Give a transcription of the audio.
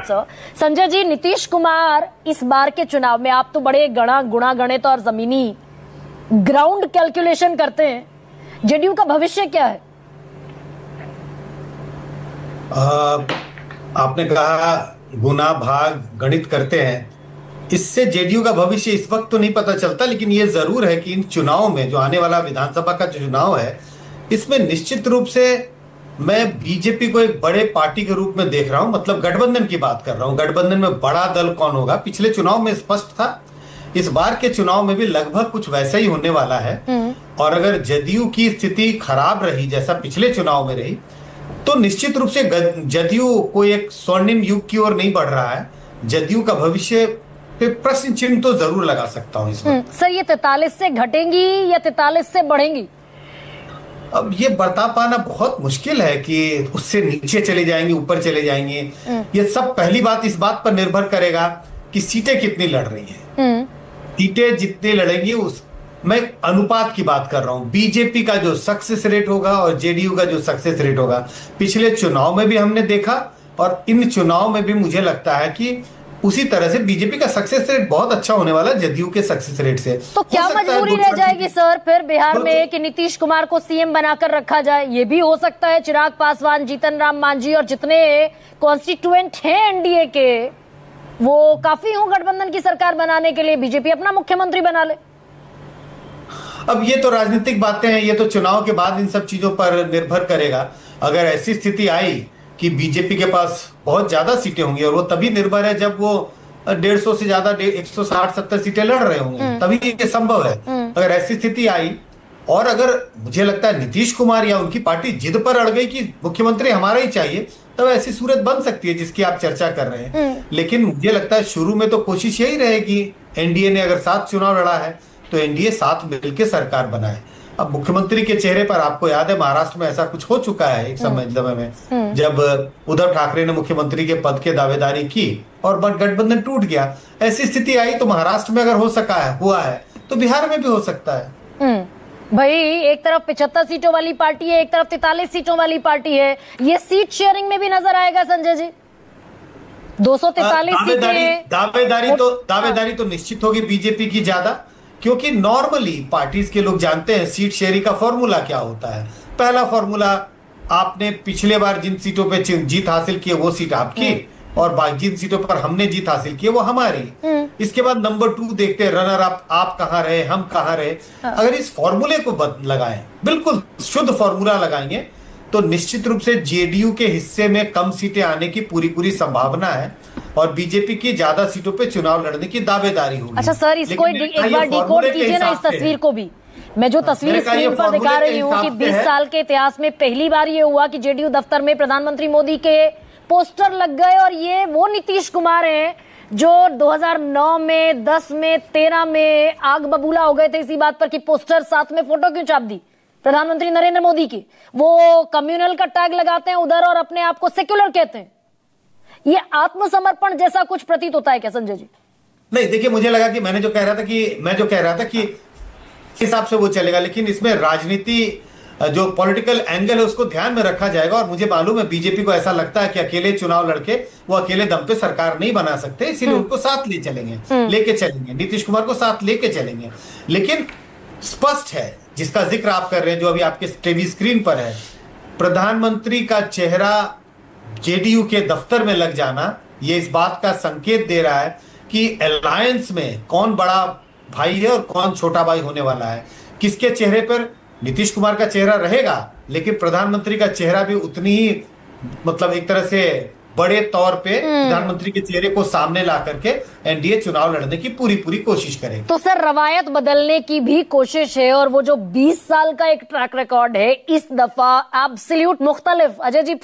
संजय जी, नीतीश कुमार इस बार के चुनाव में, आप तो बड़े गुणा गणित और जमीनी ग्राउंड कैलकुलेशन करते हैं, जेडीयू का भविष्य क्या है? आपने कहा गुना भाग गणित करते हैं, इससे जेडीयू का भविष्य इस वक्त तो नहीं पता चलता, लेकिन ये जरूर है कि इन चुनाव में, जो आने वाला विधानसभा का जो चुनाव है, इसमें निश्चित रूप से मैं बीजेपी को एक बड़े पार्टी के रूप में देख रहा हूं। मतलब गठबंधन की बात कर रहा हूं। गठबंधन में बड़ा दल कौन होगा, पिछले चुनाव में स्पष्ट था, इस बार के चुनाव में भी लगभग कुछ वैसा ही होने वाला है। और अगर जदयू की स्थिति खराब रही जैसा पिछले चुनाव में रही, तो निश्चित रूप से जदयू कोई एक स्वर्णिम युग की ओर नहीं बढ़ रहा है। जदयू का भविष्य पे प्रश्न चिन्ह तो जरूर लगा सकता हूं इसमें। सर, ये 43 से घटेंगी या 43 से बढ़ेंगी? अब ये बता पाना बहुत मुश्किल है कि उससे नीचे चले जाएंगे, ऊपर चले जाएंगे। ये सब पहली बात इस बात पर निर्भर करेगा कि सीटें कितनी लड़ रही हैं। सीटें जितनी लड़ेंगी, उस मैं अनुपात की बात कर रहा हूं। बीजेपी का जो सक्सेस रेट होगा और जेडीयू का जो सक्सेस रेट होगा, पिछले चुनाव में भी हमने देखा और इन चुनाव में भी मुझे लगता है कि उसी तरह से बीजेपी का सक्सेस रेट बहुत अच्छा होने वाला जदयू के सक्सेस रेट से। तो क्या मजबूरी रह जाएगी सर फिर बिहार में कि नीतीश कुमार को सीएम बनाकर रखा जाए? ये भी हो सकता है चिराग पासवान, जीतन राम मांझी और जितने कॉन्स्टिट्यूएंट हैं एनडीए के, वो काफी हो गठबंधन की सरकार बनाने के लिए, बीजेपी अपना मुख्यमंत्री बना ले। अब ये तो राजनीतिक बातें हैं, ये तो चुनाव के बाद इन सब चीजों पर निर्भर करेगा। अगर ऐसी स्थिति आई कि बीजेपी के पास बहुत ज्यादा सीटें होंगी, और वो तभी निर्भर है जब वो 150 से ज्यादा 160-170 सीटें लड़ रहे होंगे, तभी ये संभव है। अगर ऐसी स्थिति आई और अगर मुझे लगता है नीतीश कुमार या उनकी पार्टी जिद पर अड़ गई कि मुख्यमंत्री हमारा ही चाहिए, तब ऐसी सूरत बन सकती है जिसकी आप चर्चा कर रहे हैं। लेकिन मुझे लगता है शुरू में तो कोशिश यही रहेगी, एनडीए ने अगर 7 चुनाव लड़ा है तो एनडीए 7 मिलकर सरकार बनाए। अब मुख्यमंत्री के चेहरे पर आपको याद है महाराष्ट्र में ऐसा कुछ हो चुका है एक समय में, जब उद्धव ठाकरे ने मुख्यमंत्री के पद के दावेदारी की और गठबंधन टूट गया। ऐसी स्थिति आई तो महाराष्ट्र में अगर हो सका है, हुआ है, तो बिहार में भी हो सकता है। भाई, एक तरफ 75 सीटों वाली पार्टी है, एक तरफ 43 सीटों वाली पार्टी है, ये सीट शेयरिंग में भी नजर आएगा संजय जी? 243 सीटें। दावेदारी तो निश्चित होगी बीजेपी की ज्यादा, क्योंकि नॉर्मली पार्टीज के लोग जानते हैं सीट शेयरिंग का फॉर्मूला क्या होता है। पहला फॉर्मूला, आपने पिछले बार जिन सीटों पे जीत हासिल की वो सीट आपकी, और जिन सीटों पर हमने जीत हासिल की वो हमारी। इसके बाद नंबर 2 देखते हैं, रनर अप आप कहाँ रहे, हम कहाँ रहे। अगर इस फॉर्मूले को लगाएं, बिल्कुल शुद्ध फॉर्मूला लगाएंगे, तो निश्चित रूप से जेडीयू के हिस्से में कम सीटें आने की पूरी संभावना है और बीजेपी की ज्यादा सीटों पे चुनाव लड़ने की दावेदारी होगी। अच्छा सर, इसको एक बार डिकोड कीजिए ना, इस तस्वीर को भी। मैं जो तस्वीर स्क्रीन पर दिखा रही हूँ कि 20 साल के इतिहास में पहली बार ये हुआ कि जेडीयू दफ्तर में प्रधानमंत्री मोदी के पोस्टर लग गए, और ये वो नीतीश कुमार हैं जो 2009 में, 10 में, 13 में आग बबूला हो गए थे इसी बात पर कि पोस्टर साथ में फोटो क्यों छाप दी प्रधानमंत्री नरेंद्र मोदी की। वो कम्युनल का टैग लगाते हैं उधर और अपने आप को सेक्युलर कहते हैं। ये आत्मसमर्पण जैसा कुछ प्रतीत होता है क्या संजय जी? नहीं, देखिए, मुझे लगा कि मैं जो कह रहा था कि हिसाब से वो चलेगा, लेकिन इसमें राजनीति जो पॉलिटिकल एंगल है उसको ध्यान में रखा जाएगा। और मुझे मालूम है बीजेपी को ऐसा लगता है कि अकेले चुनाव लड़के वो अकेले दम पे सरकार नहीं बना सकते, इसीलिए उनको साथ लेके चलेंगे, नीतीश कुमार को साथ लेके चलेंगे। लेकिन स्पष्ट है, जिसका जिक्र आप कर रहे हैं, जो अभी आपके टीवी स्क्रीन पर है, प्रधानमंत्री का चेहरा जेडीयू के दफ्तर में लग जाना, ये इस बात का संकेत दे रहा है कि अलायंस में कौन बड़ा भाई है और कौन छोटा भाई होने वाला है। किसके चेहरे पर नीतीश कुमार का चेहरा रहेगा, लेकिन प्रधानमंत्री का चेहरा भी उतनी ही, मतलब एक तरह से बड़े तौर पे प्रधानमंत्री के चेहरे को सामने ला करके एनडीए चुनाव लड़ने की पूरी कोशिश करेगी। तो सर, रवायत बदलने की भी कोशिश है, और वो जो 20 साल का एक ट्रैक रिकॉर्ड है, इस दफा एब्सोल्यूट मुख्तलिफ। अजय जी।